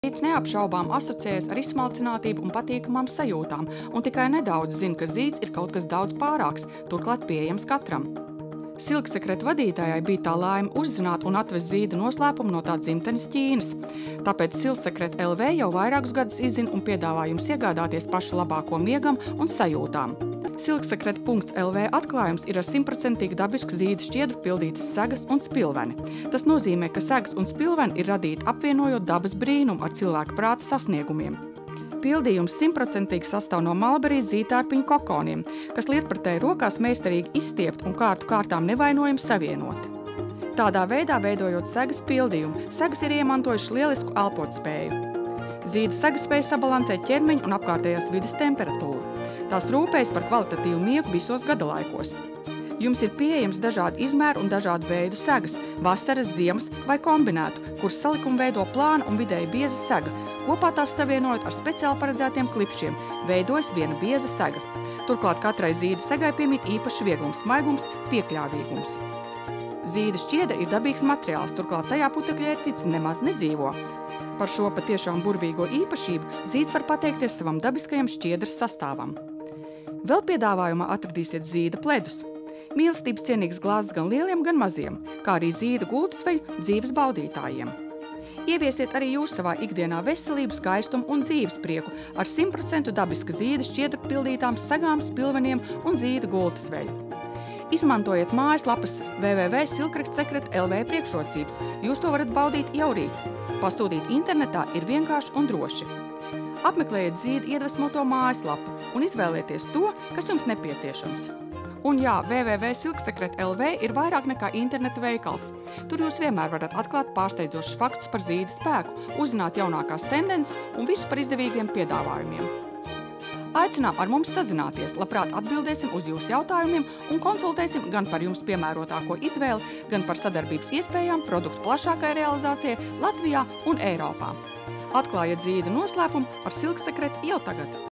Zīds neapšaubām asociējas ar izsmalcinātību un patīkamām sajūtām, un tikai nedaudz zina, ka zīds ir kaut kas daudz pārāks, turklāt pieejams katram. Silksekreta vadītājai bija tā laime uzzināt un atvest zīda noslēpumu no tā dzimtenes Ķīnas. Tāpēc Silksekreta LV jau vairākus gadus izzina un piedāvā jums iegādāties pašu labāko miegam un sajūtām. Silksekreta.lv atklājums ir ar 100% dabisku zīda šķiedru pildītas segas un spilveni. Tas nozīmē, ka segas un spilveni ir radīti apvienojot dabas brīnumu ar cilvēka prāta sasniegumiem. Pildījums 100% sastāv no malberijas zītārpiņu kokoniem, kas lietpratēji rokās meistarīgi izstiept un kārtu kārtām nevainojami savienoti. Tādā veidā, veidojot segas pildījumu, segas ir iemantojušas lielisku elpotspēju. Zīda segas spēj sabalansēt ķermeņa un apkārtējās vides temperatūru. Tās rūpējas par kvalitatīvu miegu visos gadalaikos. Jums ir pieejams dažādu izmēru un dažādu veidu segas, vasaras, ziemas vai kombinētu, kuras salikumu veido plāna un vidēji bieza sega. Kopā tās savienojot ar speciāli paredzētiem klipšiem, veidojas viena bieza sega. Turklāt katrai zīda segai piemīt īpaši vieglums, maigums, piekļāvīgums. Zīda šķiedra ir dabīgs materiāls, turklāt tajā putekļērcītes nemaz nedzīvo. Par šo patiešām burvīgo īpašību zīds var pateikties savam dabiskajam šķiedras sastāvam. Vēl piedāvājumā atradīsiet zīda pledus. Mīlestības cienīgs glāzes gan lieliem, gan maziem, kā arī zīda gultasveļu dzīves baudītājiem. Ieviesiet arī jūs savā ikdienā veselību, skaistumu un dzīves prieku ar 100% dabiska zīda šķiedru pildītām sagām, spilveniem un zīda gultasveļu. Izmantojiet mājaslapas www.silksekreta.lv priekšrocības. Jūs to varat baudīt jau rīt. Pasūtīt internetā ir vienkārši un droši. Apmeklējiet zīda iedvesmoto mājaslapu un izvēlieties to, kas jums nepieciešams. Un jā, www.silksekreta.lv ir vairāk nekā interneta veikals. Tur jūs vienmēr varat atklāt pārsteidzošus faktus par zīda spēku, uzzināt jaunākās tendences un visu par izdevīgiem piedāvājumiem. Aicinām ar mums sazināties, labprāt atbildēsim uz jūsu jautājumiem un konsultēsim gan par jums piemērotāko izvēli, gan par sadarbības iespējām produktu plašākai realizācijai Latvijā un Eiropā. Atklājiet zīda noslēpumu ar Silksekretu jau tagad!